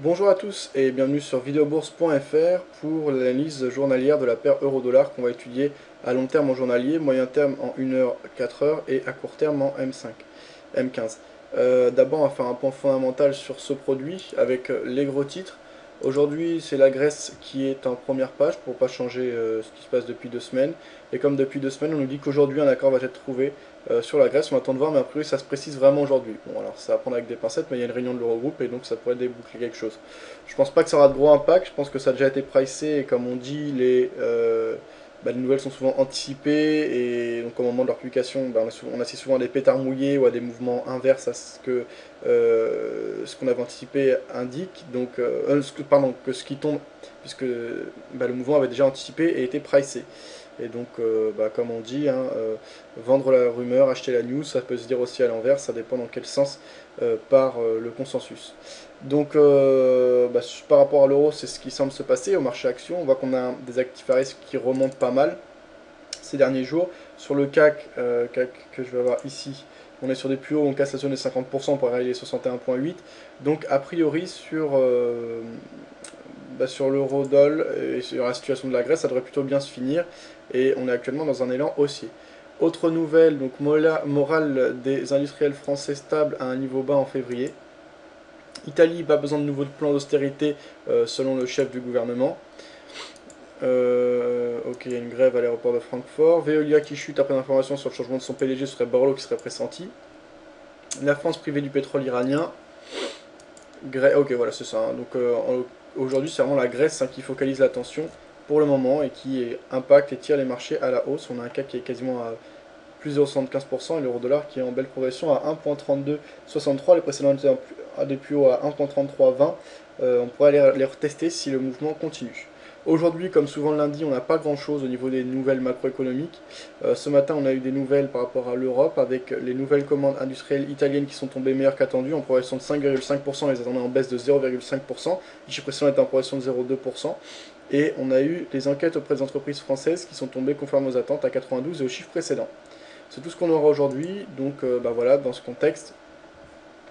Bonjour à tous et bienvenue sur videobourse.fr pour l'analyse journalière de la paire euro-dollar qu'on va étudier à long terme en journalier, moyen terme en 1 heure, 4 heures et à court terme en M5, M15. D'abord on va faire un point fondamental sur ce produit avec les gros titres. Aujourd'hui c'est la Grèce qui est en première page pour ne pas changer ce qui se passe depuis 2 semaines. Et comme depuis 2 semaines on nous dit qu'aujourd'hui un accord va être trouvé sur la Grèce, on attend de voir, mais a priori ça se précise vraiment aujourd'hui. Bon, alors ça va prendre avec des pincettes, mais il y a une réunion de l'Eurogroupe et donc ça pourrait déboucler quelque chose. Je pense pas que ça aura de gros impact, je pense que ça a déjà été pricé et comme on dit, les nouvelles sont souvent anticipées et donc au moment de leur publication, on assiste souvent à des pétards mouillés ou à des mouvements inverses à ce qu'on avait anticipé indique, donc, pardon, que ce qui tombe, puisque le mouvement avait déjà anticipé et été pricé. Et donc, comme on dit, hein, vendre la rumeur, acheter la news, ça peut se dire aussi à l'envers, ça dépend dans quel sens part le consensus. Donc, par rapport à l'euro, c'est ce qui semble se passer au marché action. On voit qu'on a des actifs à risque qui remontent pas mal ces derniers jours. Sur le CAC que je vais avoir ici, on est sur des plus hauts, on casse la zone des 50% pour arriver à 61,8. Donc, a priori, sur l'euro-doll et sur la situation de la Grèce, ça devrait plutôt bien se finir. Et on est actuellement dans un élan haussier. Autre nouvelle, donc morale des industriels français stable à un niveau bas en février. Italie, pas besoin de nouveau plan d'austérité selon le chef du gouvernement. Ok, il y a une grève à l'aéroport de Francfort. Veolia qui chute après l'information sur le changement de son PDG, ce serait Borloo qui serait pressenti. La France privée du pétrole iranien. Ok, voilà, c'est ça, hein. Donc aujourd'hui, c'est vraiment la Grèce, hein, qui focalise l'attention pour le moment et qui impacte et tire les marchés à la hausse. On a un CAC qui est quasiment à plus de 75% et l'euro-dollar qui est en belle progression à 1,3263. Les précédents étaient à des plus hauts à 1,3320. On pourrait les retester si le mouvement continue. Aujourd'hui, comme souvent le lundi, on n'a pas grand chose au niveau des nouvelles macroéconomiques. Ce matin, on a eu des nouvelles par rapport à l'Europe avec les nouvelles commandes industrielles italiennes qui sont tombées meilleures qu'attendues, en progression de 5,5%, les attendaient en baisse de 0,5%. Les chiffres précédents étaient en progression de 0,2%. Et on a eu des enquêtes auprès des entreprises françaises qui sont tombées conformes aux attentes à 92 et aux chiffres précédents. C'est tout ce qu'on aura aujourd'hui, donc voilà, dans ce contexte,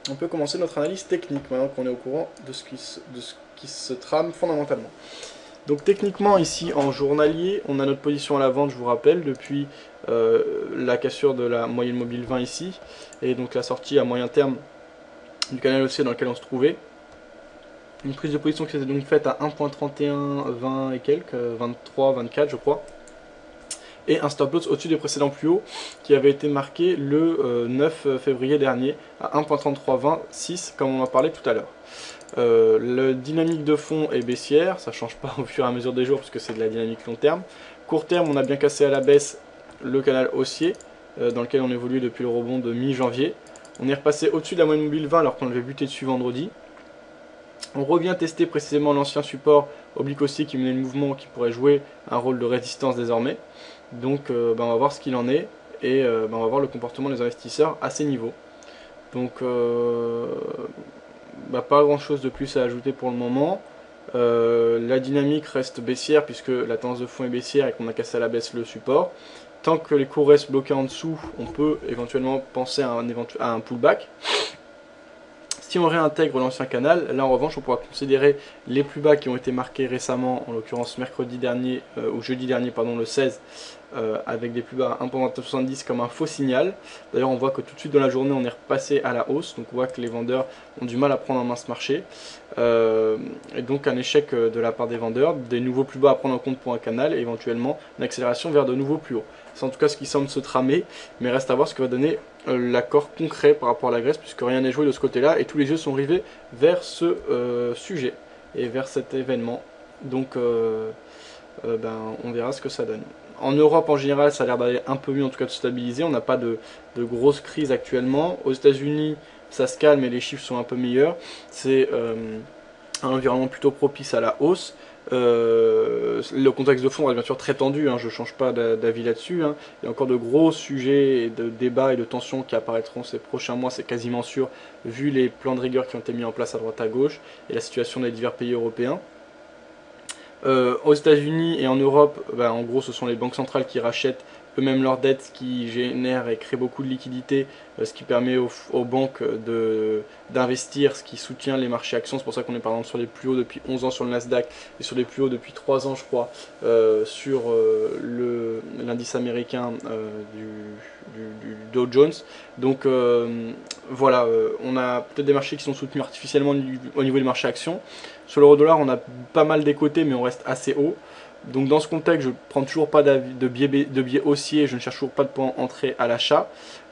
on peut commencer notre analyse technique, maintenant qu'on est au courant de ce qui se trame fondamentalement. Donc techniquement, ici, en journalier, on a notre position à la vente, je vous rappelle, depuis la cassure de la moyenne mobile 20 ici, et donc la sortie à moyen terme du canal haussier dans lequel on se trouvait. Une prise de position qui s'était donc faite à 1.3120 et quelques, 23, 24 je crois. Et un stop loss au-dessus des précédents plus hauts qui avait été marqué le 9 février dernier à 1.3326 comme on en parlait tout à l'heure. La dynamique de fond est baissière, ça ne change pas au fur et à mesure des jours parce que c'est de la dynamique long terme. Court terme, on a bien cassé à la baisse le canal haussier dans lequel on évolue depuis le rebond de mi-janvier. On est repassé au-dessus de la moyenne mobile 20 alors qu'on avait buté dessus vendredi. On revient tester précisément l'ancien support oblique haussier qui menait le mouvement qui pourrait jouer un rôle de résistance désormais. Donc on va voir ce qu'il en est et on va voir le comportement des investisseurs à ces niveaux. Donc pas grand chose de plus à ajouter pour le moment. La dynamique reste baissière puisque la tendance de fond est baissière et qu'on a cassé à la baisse le support. Tant que les cours restent bloqués en dessous, on peut éventuellement penser à un pullback. Si on réintègre l'ancien canal, là en revanche on pourra considérer les plus bas qui ont été marqués récemment, en l'occurrence mercredi dernier, ou jeudi dernier, pardon, le 16, avec des plus bas à 1.70 comme un faux signal. D'ailleurs on voit que tout de suite dans la journée on est repassé à la hausse, donc on voit que les vendeurs ont du mal à prendre en main ce marché. Et donc un échec de la part des vendeurs, des nouveaux plus bas à prendre en compte pour un canal, et éventuellement une accélération vers de nouveaux plus hauts. C'est en tout cas ce qui semble se tramer, mais reste à voir ce que va donner l'accord concret par rapport à la Grèce, puisque rien n'est joué de ce côté-là, et tous les yeux sont rivés vers ce sujet, et vers cet événement. Donc on verra ce que ça donne. En Europe en général, ça a l'air d'aller un peu mieux, en tout cas de se stabiliser, on n'a pas de grosse crise actuellement. Aux États-Unis, ça se calme et les chiffres sont un peu meilleurs. C'est un environnement plutôt propice à la hausse. Le contexte de fond est bien sûr très tendu, hein, je ne change pas d'avis là-dessus. Hein. Il y a encore de gros sujets et de débats et de tensions qui apparaîtront ces prochains mois, c'est quasiment sûr, vu les plans de rigueur qui ont été mis en place à droite à gauche et la situation des divers pays européens. Aux États-Unis et en Europe, en gros, ce sont les banques centrales qui rachètent eux-mêmes leurs dettes, ce qui génère et crée beaucoup de liquidités, ce qui permet aux banques d'investir, ce qui soutient les marchés actions. C'est pour ça qu'on est par exemple sur les plus hauts depuis 11 ans sur le Nasdaq et sur les plus hauts depuis 3 ans je crois sur l'indice américain du Dow Jones. Donc voilà, on a peut-être des marchés qui sont soutenus artificiellement au niveau des marchés actions. Sur l'euro-dollar, on a pas mal décoté, mais on reste assez haut. Donc dans ce contexte, je ne prends toujours pas de biais haussier, je ne cherche toujours pas de point d'entrée à l'achat.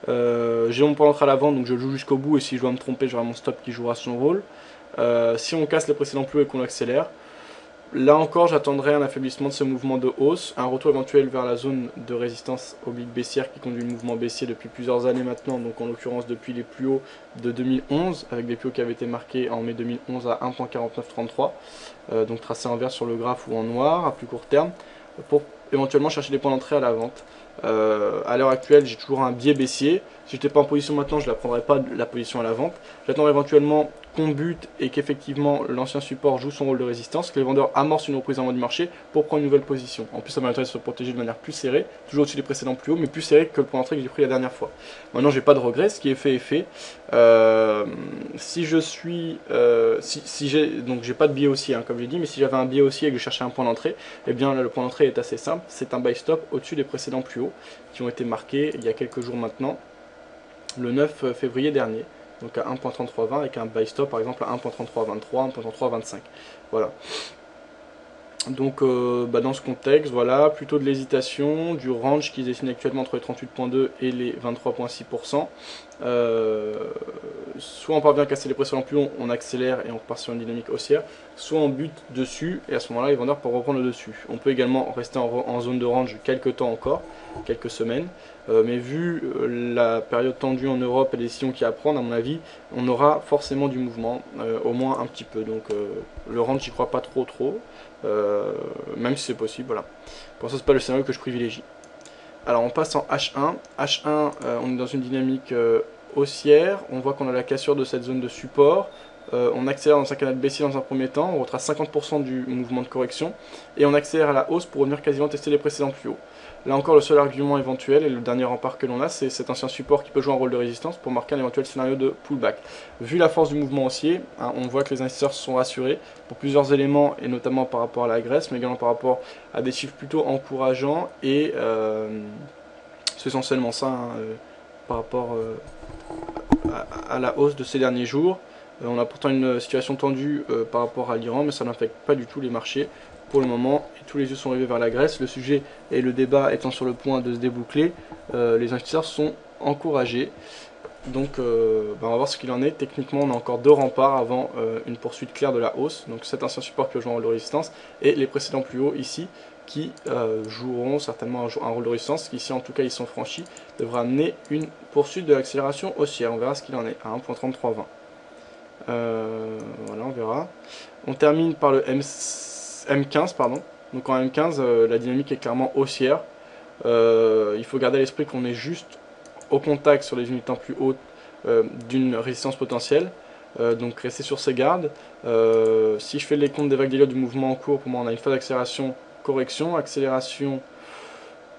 J'ai mon point d'entrée à la vente, donc je joue jusqu'au bout, et si je dois me tromper, j'aurai mon stop qui jouera son rôle. Si on casse les précédents plus hauts et qu'on accélère, là encore j'attendrai un affaiblissement de ce mouvement de hausse, un retour éventuel vers la zone de résistance oblique baissière qui conduit le mouvement baissier depuis plusieurs années maintenant, donc en l'occurrence depuis les plus hauts de 2011, avec des plus hauts qui avaient été marqués en mai 2011 à 1.4933, donc tracé en vert sur le graphe ou en noir à plus court terme, pour éventuellement chercher des points d'entrée à la vente. À l'heure actuelle, j'ai toujours un biais baissier. Si je n'étais pas en position maintenant, je ne la prendrais pas la position à la vente. J'attends éventuellement qu'on bute et qu'effectivement l'ancien support joue son rôle de résistance, que les vendeurs amorcent une reprise en vente du marché pour prendre une nouvelle position. En plus, ça m'intéresse de se protéger de manière plus serrée, toujours au-dessus des précédents plus hauts, mais plus serré que le point d'entrée que j'ai pris la dernière fois. Maintenant, j'ai pas de regrets, ce qui est fait est fait. Si je suis, donc j'ai pas de biais haussier, hein, comme j'ai dit, mais si j'avais un biais haussier et que je cherchais un point d'entrée, eh bien là, le point d'entrée est assez simple, c'est un buy stop au-dessus des précédents plus hauts qui ont été marqués il y a quelques jours maintenant, le 9 février dernier, donc à 1.3320 avec un buy stop par exemple à 1.3323, 1.3325. Voilà. Donc dans ce contexte, voilà, plutôt de l'hésitation, du range qui se dessine actuellement entre les 38.2 et les 23.6%. Soit on parvient à casser les précédents plus hauts, on accélère et on repart sur une dynamique haussière, soit on bute dessus et à ce moment-là les vendeurs peuvent reprendre le dessus. On peut également rester en zone de range quelques temps encore, quelques semaines, mais vu la période tendue en Europe et les décisions qu'il y a à prendre, à mon avis, on aura forcément du mouvement, au moins un petit peu. Donc le range, j'y crois pas trop, même si c'est possible, voilà. Pour ça, c'est pas le scénario que je privilégie. Alors on passe en H1. H1, on est dans une dynamique haussière. On voit qu'on a la cassure de cette zone de support. On accélère dans un canal baissier dans un premier temps. On retrace 50% du mouvement de correction. Et on accélère à la hausse pour venir quasiment tester les précédents plus hauts. Là encore, le seul argument éventuel et le dernier rempart que l'on a, c'est cet ancien support qui peut jouer un rôle de résistance pour marquer un éventuel scénario de pullback. Vu la force du mouvement haussier, hein, on voit que les investisseurs se sont rassurés pour plusieurs éléments, et notamment par rapport à la Grèce, mais également par rapport à des chiffres plutôt encourageants, et c'est essentiellement ça, hein, par rapport à la hausse de ces derniers jours. On a pourtant une situation tendue par rapport à l'Iran, mais ça n'affecte pas du tout les marchés pour le moment, et tous les yeux sont rivés vers la Grèce. Le sujet et le débat étant sur le point de se déboucler, les investisseurs sont encouragés. Donc on va voir ce qu'il en est. Techniquement, on a encore deux remparts avant une poursuite claire de la hausse. Donc cet ancien support qui va jouer un rôle de résistance, et les précédents plus hauts ici, qui joueront certainement un rôle de résistance, qui ici en tout cas ils sont franchis, devra amener une poursuite de l'accélération haussière. On verra ce qu'il en est à 1.3320. Voilà, on verra. On termine par le M15, pardon. Donc en M15, la dynamique est clairement haussière. Il faut garder à l'esprit qu'on est juste au contact sur les unités temps plus hautes d'une résistance potentielle. Donc rester sur ses gardes. Si je fais les comptes des vagues d'Elliott du mouvement en cours, pour moi on a une phase d'accélération, correction, accélération,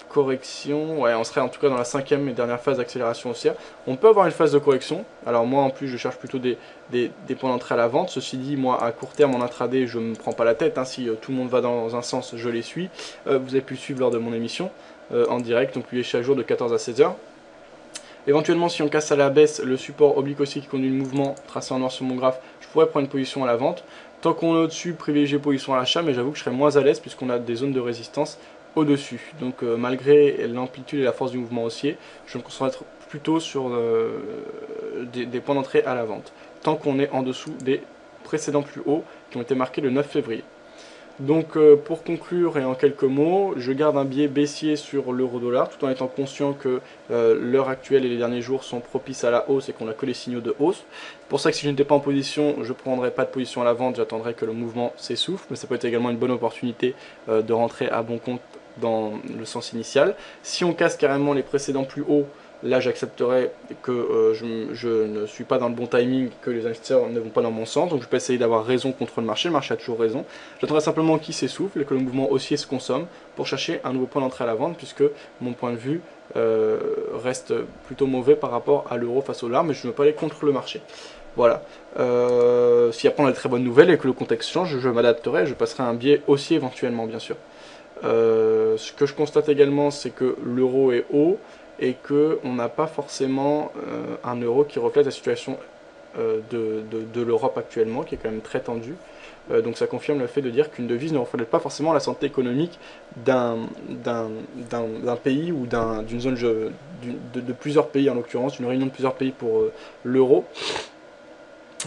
correction, ouais, on serait en tout cas dans la cinquième et dernière phase d'accélération haussière. On peut avoir une phase de correction, alors moi en plus je cherche plutôt des points d'entrée à la vente. Ceci dit, moi à court terme en intraday je ne me prends pas la tête, hein. Si tout le monde va dans un sens, je les suis. Vous avez pu le suivre lors de mon émission en direct, donc lui est chaque jour de 14 à 16 h. Éventuellement, si on casse à la baisse le support oblique aussi qui conduit le mouvement tracé en noir sur mon graphe, je pourrais prendre une position à la vente. Tant qu'on est au-dessus, privilégier position à l'achat, mais j'avoue que je serais moins à l'aise puisqu'on a des zones de résistance au-dessus. Donc malgré l'amplitude et la force du mouvement haussier, je me concentrerai plutôt sur des points d'entrée à la vente, tant qu'on est en dessous des précédents plus hauts qui ont été marqués le 9 février. Donc pour conclure et en quelques mots, je garde un biais baissier sur l'euro-dollar tout en étant conscient que l'heure actuelle et les derniers jours sont propices à la hausse et qu'on n'a que les signaux de hausse. Pour ça que si je n'étais pas en position, je ne prendrais pas de position à la vente, j'attendrai que le mouvement s'essouffle, mais ça peut être également une bonne opportunité de rentrer à bon compte dans le sens initial. Si on casse carrément les précédents plus hauts, là j'accepterai que je ne suis pas dans le bon timing, que les investisseurs ne vont pas dans mon sens, donc je peux essayer d'avoir raison contre le marché a toujours raison. J'attendrai simplement qu'il s'essouffle et que le mouvement haussier se consomme pour chercher un nouveau point d'entrée à la vente, puisque mon point de vue reste plutôt mauvais par rapport à l'euro face au dollar, mais je ne veux pas aller contre le marché. Voilà. Si après on a de très bonnes nouvelles et que le contexte change, je m'adapterai, je passerai un biais haussier éventuellement, bien sûr. Ce que je constate également, c'est que l'euro est haut et qu'on n'a pas forcément un euro qui reflète la situation de l'Europe actuellement, qui est quand même très tendue. Donc ça confirme le fait de dire qu'une devise ne reflète pas forcément la santé économique d'un pays ou d'une zone de plusieurs pays, en l'occurrence, une réunion de plusieurs pays pour l'euro.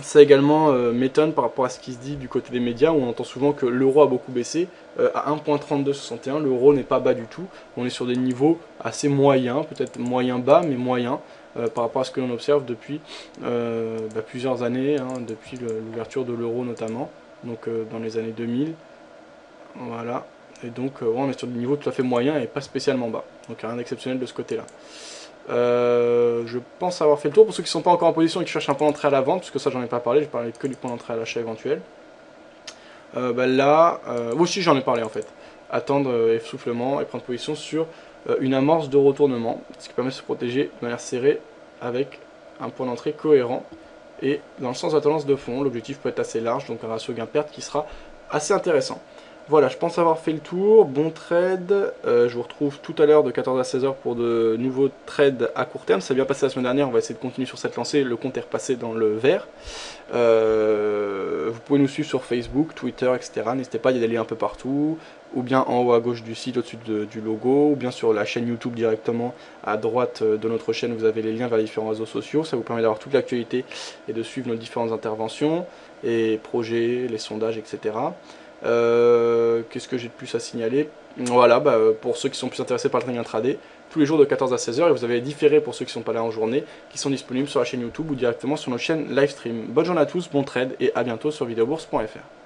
Ça également m'étonne par rapport à ce qui se dit du côté des médias, où on entend souvent que l'euro a beaucoup baissé. À 1,3261, l'euro n'est pas bas du tout. On est sur des niveaux assez moyens, peut-être moyen bas, mais moyens, par rapport à ce que l'on observe depuis plusieurs années, hein, depuis l'ouverture de l'euro notamment, donc dans les années 2000. Voilà. Et donc on est sur des niveaux tout à fait moyens et pas spécialement bas. Donc rien d'exceptionnel de ce côté-là. Je pense avoir fait le tour. Pour ceux qui ne sont pas encore en position et qui cherchent un point d'entrée à la vente, puisque ça j'en ai pas parlé, j'ai parlé que du point d'entrée à l'achat éventuel. Là, aussi j'en ai parlé en fait. Attendre essoufflement et prendre position sur une amorce de retournement, ce qui permet de se protéger de manière serrée avec un point d'entrée cohérent et dans le sens de la tendance de fond. L'objectif peut être assez large, donc un ratio gain-perte qui sera assez intéressant. Voilà, je pense avoir fait le tour. Bon trade. Je vous retrouve tout à l'heure de 14 à 16h pour de nouveaux trades à court terme. Ça a bien passé la semaine dernière, on va essayer de continuer sur cette lancée. Le compte est repassé dans le vert. Vous pouvez nous suivre sur Facebook, Twitter, etc. N'hésitez pas, il y a des liens un peu partout. Ou bien en haut à gauche du site, au-dessus du logo. Ou bien sur la chaîne YouTube directement. À droite de notre chaîne, vous avez les liens vers les différents réseaux sociaux. Ça vous permet d'avoir toute l'actualité et de suivre nos différentes interventions et projets, les sondages, etc. Qu'est-ce que j'ai de plus à signaler? Voilà, pour ceux qui sont plus intéressés par le trading intraday, tous les jours de 14 à 16h, et vous avez les différés pour ceux qui ne sont pas là en journée, qui sont disponibles sur la chaîne YouTube ou directement sur notre chaîne Livestream. Bonne journée à tous, bon trade et à bientôt sur videobourse.fr.